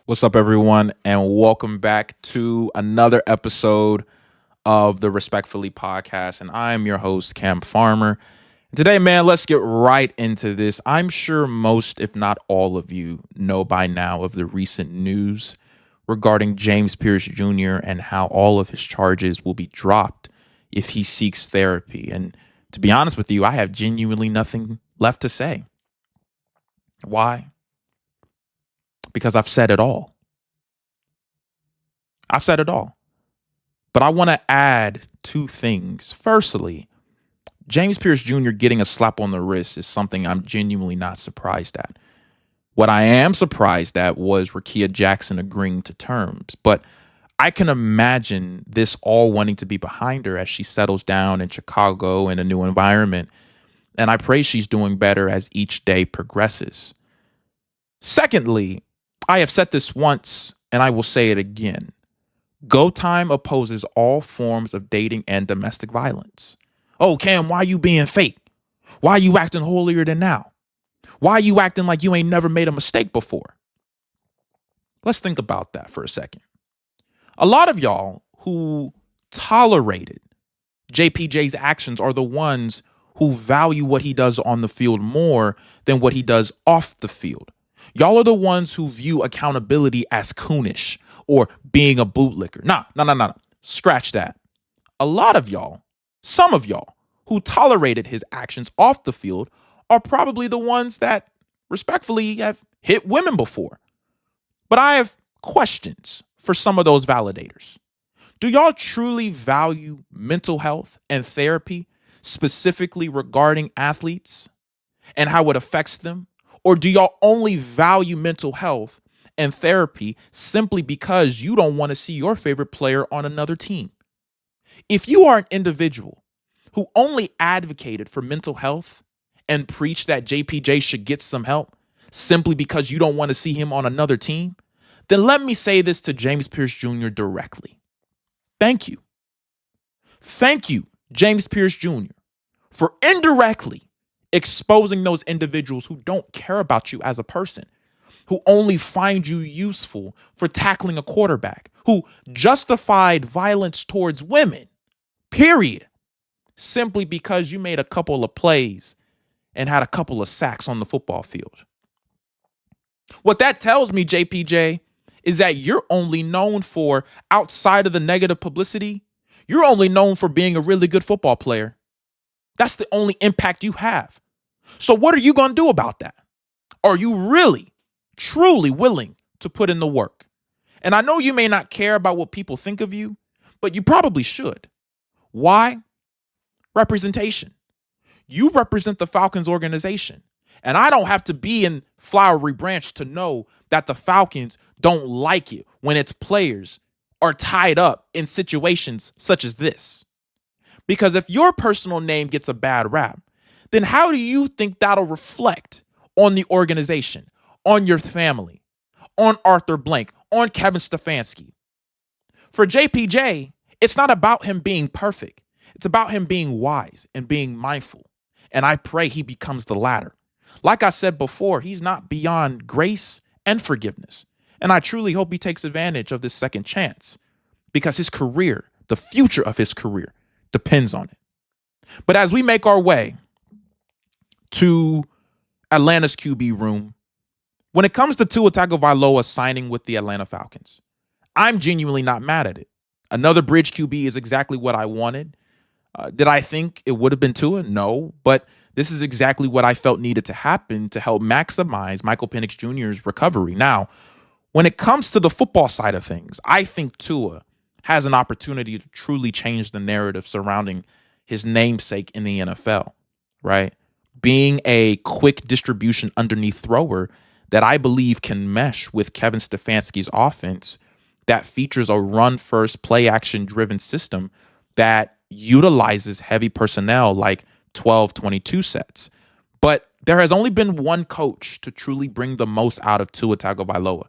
What's up, everyone, and welcome back to another episode of the Respectfully podcast. And I'm your host, Cam Farmer. And today, man, let's get right into this. I'm sure most, if not all of you, know by now of the recent news regarding James Pearce Jr. and how all of his charges will be dropped if he seeks therapy. And to be honest with you, I have genuinely nothing left to say. Why? Because I've said it all. I've said it all. But I want to add two things. Firstly, James Pearce Jr. getting a slap on the wrist is something I'm genuinely not surprised at. What I am surprised at was Rakia Jackson agreeing to terms. But I can imagine this all wanting to be behind her as she settles down in Chicago in a new environment. And I pray she's doing better as each day progresses. Secondly, I have said this once and I will say it again. Go Time opposes all forms of dating and domestic violence. Oh, Cam, why you being fake? Why you acting holier than now? Why you acting like you ain't never made a mistake before? Let's think about that for a second. A lot of y'all who tolerated JPJ's actions are the ones who value what he does on the field more than what he does off the field. Y'all are the ones who view accountability as coonish or being a bootlicker. Nah. Scratch that. A lot of y'all, some of y'all who tolerated his actions off the field are probably the ones that respectfully have hit women before. But I have questions for some of those validators. Do y'all truly value mental health and therapy, specifically regarding athletes and how it affects them? Or do y'all only value mental health and therapy simply because you don't want to see your favorite player on another team? If you are an individual who only advocated for mental health and preached that JPJ should get some help simply because you don't want to see him on another team, then let me say this to James Pearce Jr. directly. Thank you. Thank you, James Pearce Jr., for indirectly exposing those individuals who don't care about you as a person, who only find you useful for tackling a quarterback, who justified violence towards women, period, simply because you made a couple of plays and had a couple of sacks on the football field. What that tells me, JPJ, is that you're only known for, outside of the negative publicity, you're only known for being a really good football player. That's the only impact you have. So what are you going to do about that? Are you really, truly willing to put in the work? And I know you may not care about what people think of you, but you probably should. Why? Representation. You represent the Falcons organization. And I don't have to be in Flowery Branch to know that the Falcons don't like it when its players are tied up in situations such as this. Because if your personal name gets a bad rap, then how do you think that'll reflect on the organization, on your family, on Arthur Blank, on Kevin Stefanski? For JPJ, it's not about him being perfect. It's about him being wise and being mindful. And I pray he becomes the latter. Like I said before, he's not beyond grace and forgiveness. And I truly hope he takes advantage of this second chance because his career, the future of his career, depends on it. But as we make our way to Atlanta's QB room, when it comes to Tua Tagovailoa signing with the Atlanta Falcons, I'm genuinely not mad at it. Another bridge QB is exactly what I wanted. Did I think it would have been Tua? No, but this is exactly what I felt needed to happen to help maximize Michael Penix Jr.'s recovery. Now, when it comes to the football side of things, I think Tua has an opportunity to truly change the narrative surrounding his namesake in the NFL, right? Being a quick distribution underneath thrower that I believe can mesh with Kevin Stefanski's offense that features a run-first, play-action-driven system that utilizes heavy personnel like 12-22 sets. But there has only been one coach to truly bring the most out of Tua Tagovailoa,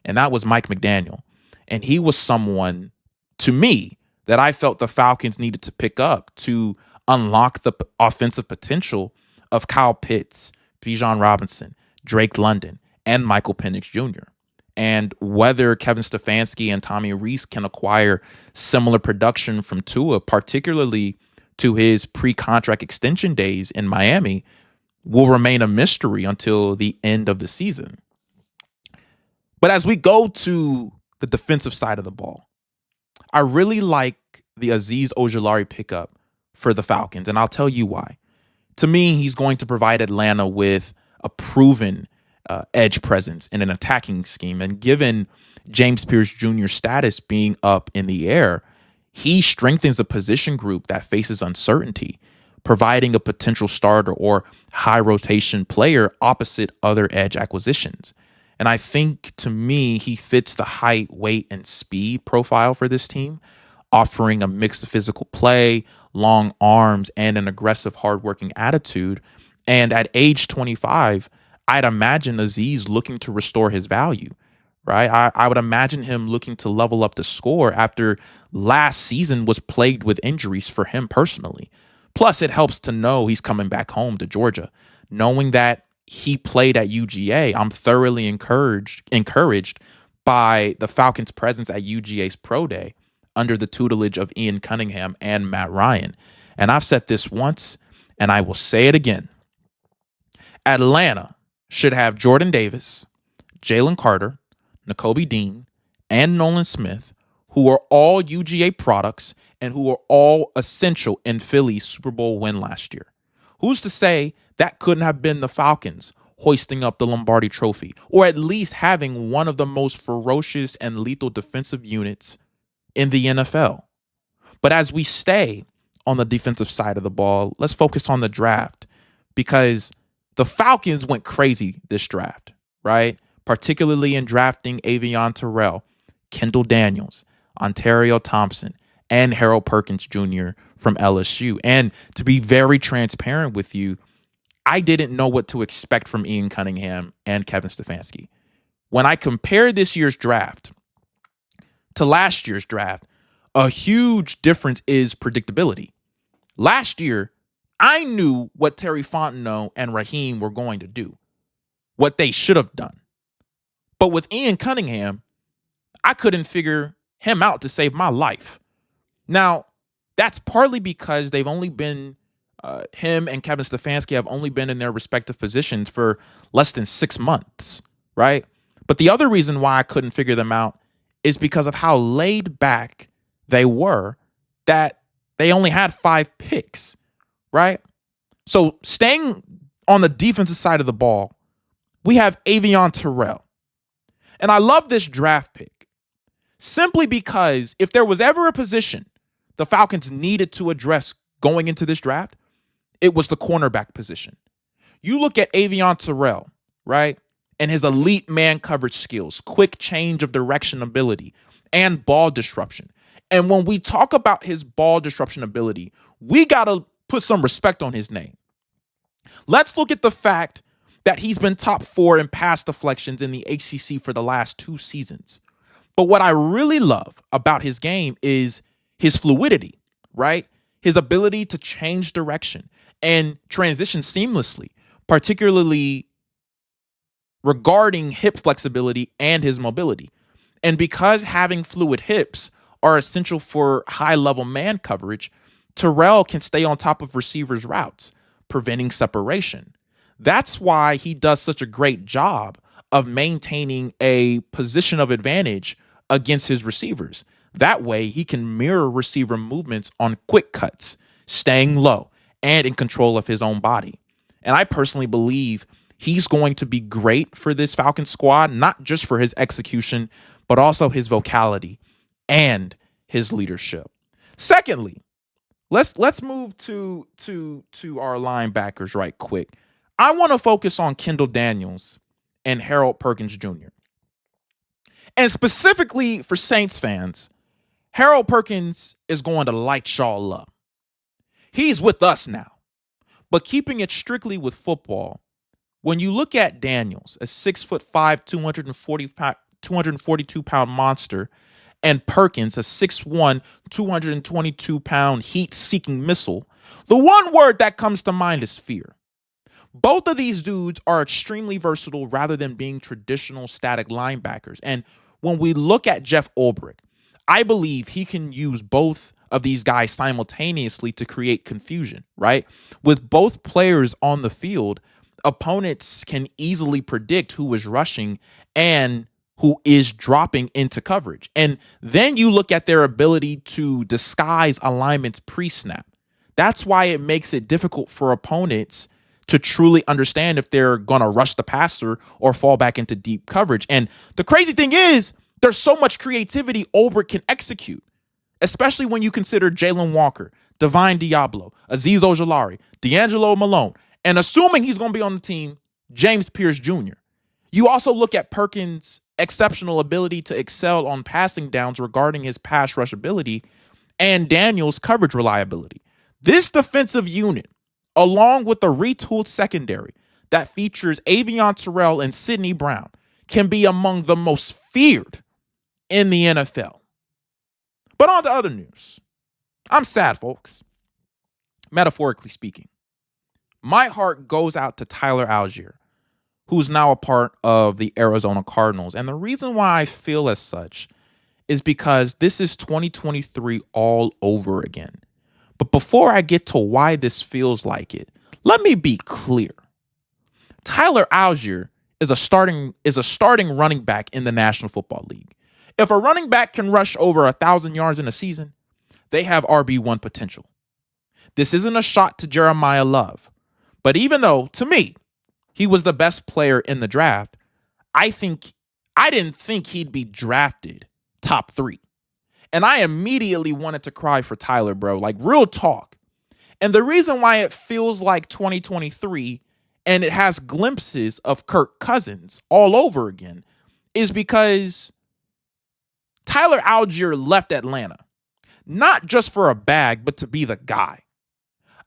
and that was Mike McDaniel. And he was someone, to me, that I felt the Falcons needed to pick up to unlock the offensive potential of Kyle Pitts, Bijan Robinson, Drake London, and Michael Penix Jr. and whether Kevin Stefanski and Tommy Rees can acquire similar production from Tua, particularly to his pre-contract extension days in Miami, will remain a mystery until the end of the season. But as we go to the defensive side of the ball, I really like the Azeez Ojulari pickup for the Falcons, and I'll tell you why. To me, he's going to provide Atlanta with a proven edge presence in an attacking scheme. And given James Pearce Jr.'s status being up in the air, he strengthens a position group that faces uncertainty, providing a potential starter or high rotation player opposite other edge acquisitions. And I think, to me, he fits the height, weight, and speed profile for this team, offering a mix of physical play, long arms, and an aggressive, hardworking attitude. And at age 25, I'd imagine Azeez looking to restore his value, right? I would imagine him looking to level up the score after last season was plagued with injuries for him personally. Plus, it helps to know he's coming back home to Georgia. Knowing that he played at UGA, I'm thoroughly encouraged by the Falcons' presence at UGA's Pro Day under the tutelage of Ian Cunningham and Matt Ryan. And I've said this once, and I will say it again. Atlanta should have Jordan Davis, Jalen Carter, Nakobe Dean, and Nolan Smith, who are all UGA products and who are all essential in Philly's Super Bowl win last year. Who's to say that couldn't have been the Falcons hoisting up the Lombardi Trophy, or at least having one of the most ferocious and lethal defensive units in the NFL? But as we stay on the defensive side of the ball, let's focus on the draft, because the Falcons went crazy this draft, right? Particularly in drafting Avion Terrell, Kendall Daniels, Ontario Thompson, and Harold Perkins Jr. from LSU. And to be very transparent with you, I didn't know what to expect from Ian Cunningham and Kevin Stefanski. When I compare this year's draft to last year's draft, a huge difference is predictability. Last year, I knew what Terry Fontenot and Raheem were going to do, what they should have done. But with Ian Cunningham, I couldn't figure him out to save my life. Now, that's partly because they've only been, him and Kevin Stefanski have only been in their respective positions for less than 6 months, right? But the other reason why I couldn't figure them out is because of how laid back they were, that they only had 5 picks, right? So staying on the defensive side of the ball, we have Avion Terrell. And I love this draft pick simply because if there was ever a position the Falcons needed to address going into this draft, it was the cornerback position. You look at Avion Terrell, right? And his elite man coverage skills, quick change of direction ability, and ball disruption. And when we talk about his ball disruption ability, we got to put some respect on his name. Let's look at the fact that he's been top 4 in pass deflections in the ACC for the last 2 seasons. But what I really love about his game is his fluidity, right? His ability to change direction and transition seamlessly, particularly regarding hip flexibility and his mobility. And because having fluid hips are essential for high-level man coverage, Terrell can stay on top of receivers' routes, preventing separation. That's why he does such a great job of maintaining a position of advantage against his receivers. That way, he can mirror receiver movements on quick cuts, staying low and in control of his own body. And I personally believe he's going to be great for this Falcons squad, not just for his execution, but also his vocality and his leadership. Secondly, let's move to our linebackers right quick. I want to focus on Kendall Daniels and Harold Perkins Jr. And specifically for Saints fans, Harold Perkins is going to light y'all up. He's with us now. But keeping it strictly with football, when you look at Daniels, a 6'5", 242-pound monster, and Perkins, a 6'1", 222-pound heat-seeking missile, the one word that comes to mind is fear. Both of these dudes are extremely versatile rather than being traditional static linebackers. And when we look at Jeff Ulbrich, I believe he can use both of these guys simultaneously to create confusion, right? With both players on the field, opponents can easily predict who is rushing and who is dropping into coverage. And then you look at their ability to disguise alignments pre-snap. That's why it makes it difficult for opponents to truly understand if they're going to rush the passer or fall back into deep coverage. And the crazy thing is, there's so much creativity Ulbrich can execute, especially when you consider Jalen Walker, Divine Diablo, Azeez Ojulari, D'Angelo Malone, and assuming he's going to be on the team, James Pearce Jr. You also look at Perkins' exceptional ability to excel on passing downs regarding his pass rush ability and Daniels' coverage reliability. This defensive unit, along with the retooled secondary that features Avion Terrell and Sidney Brown, can be among the most feared in the NFL. But on to other news. I'm sad, folks. Metaphorically speaking. My heart goes out to Tyler Allgeier, who's now a part of the Arizona Cardinals. And the reason why I feel as such is because this is 2023 all over again. But before I get to why this feels like it, let me be clear. Tyler Allgeier is a starting running back in the National Football League. If a running back can rush over 1,000 yards in a season, they have RB1 potential. This isn't a shot to Jeremiah Love, but even though, to me, he was the best player in the draft, I didn't think he'd be drafted top 3. And I immediately wanted to cry for Tyler, bro. Like, real talk. And the reason why it feels like 2023 and it has glimpses of Kirk Cousins all over again is because Tyler Allgeier left Atlanta, not just for a bag, but to be the guy.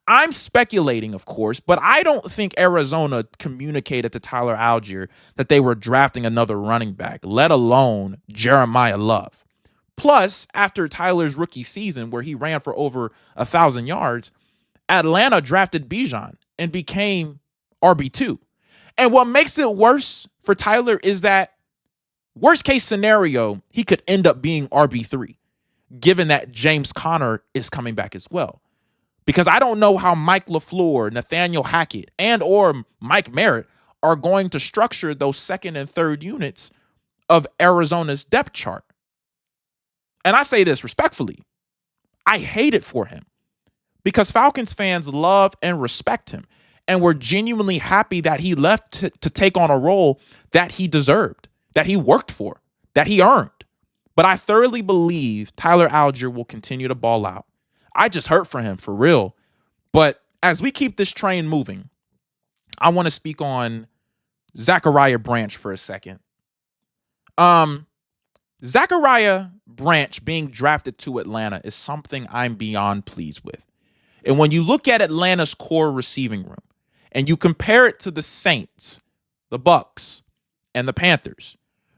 I'm speculating, of course, but I don't think Arizona communicated to Tyler Allgeier that they were drafting another running back, let alone Jeremiah Love. Plus, after Tyler's rookie season, where he ran for over 1,000 yards, Atlanta drafted Bijan and became RB2. And what makes it worse for Tyler is that, worst case scenario, he could end up being RB3, given that James Conner is coming back as well. Because I don't know how Mike LaFleur, Nathaniel Hackett, and or Mike Merritt are going to structure those second and third units of Arizona's depth chart. And I say this respectfully. I hate it for him because Falcons fans love and respect him. And we're genuinely happy that he left to take on a role that he deserved, that he worked for, that he earned. But I thoroughly believe Tyler Allgeier will continue to ball out. I just hurt for him, for real. But as we keep this train moving, I want to speak on Zachariah Branch for a second. Zachariah Branch being drafted to Atlanta is something I'm beyond pleased with. And when you look at Atlanta's core receiving room and you compare it to the Saints, the Bucks, and the Panthers,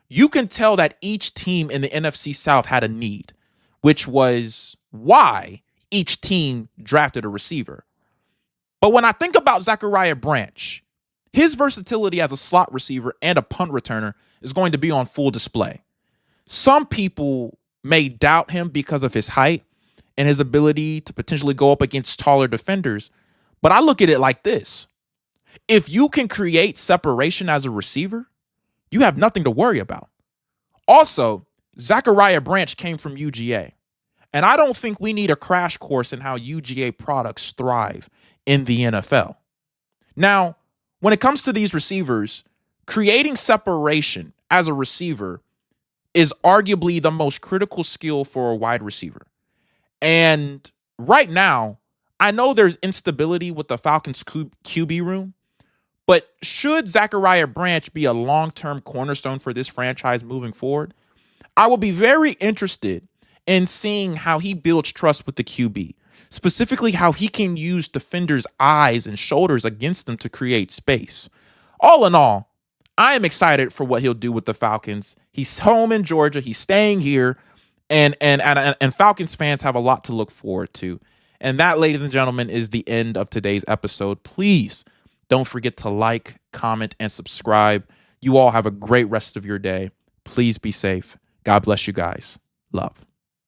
you can tell that each team in the NFC South had a need, which was why each team drafted a receiver. But when I think about Zachariah Branch, his versatility as a slot receiver and a punt returner is going to be on full display. Some people may doubt him because of his height and his ability to potentially go up against taller defenders, but I look at it like this. If you can create separation as a receiver, you have nothing to worry about. Also, Zachariah Branch came from UGA, and I don't think we need a crash course in how UGA products thrive in the NFL. Now, when it comes to these receivers, creating separation as a receiver is arguably the most critical skill for a wide receiver. And right now, I know there's instability with the Falcons QB room, but should Zachariah Branch be a long-term cornerstone for this franchise moving forward, I will be very interested in seeing how he builds trust with the QB, specifically how he can use defenders' eyes and shoulders against them to create space. All in all, I am excited for what he'll do with the Falcons. He's home in Georgia. He's staying here, and Falcons fans have a lot to look forward to. And that, ladies and gentlemen, is the end of today's episode. Please Don't forget to like, comment, and subscribe. You all have a great rest of your day. Please be safe. God bless you guys. Love.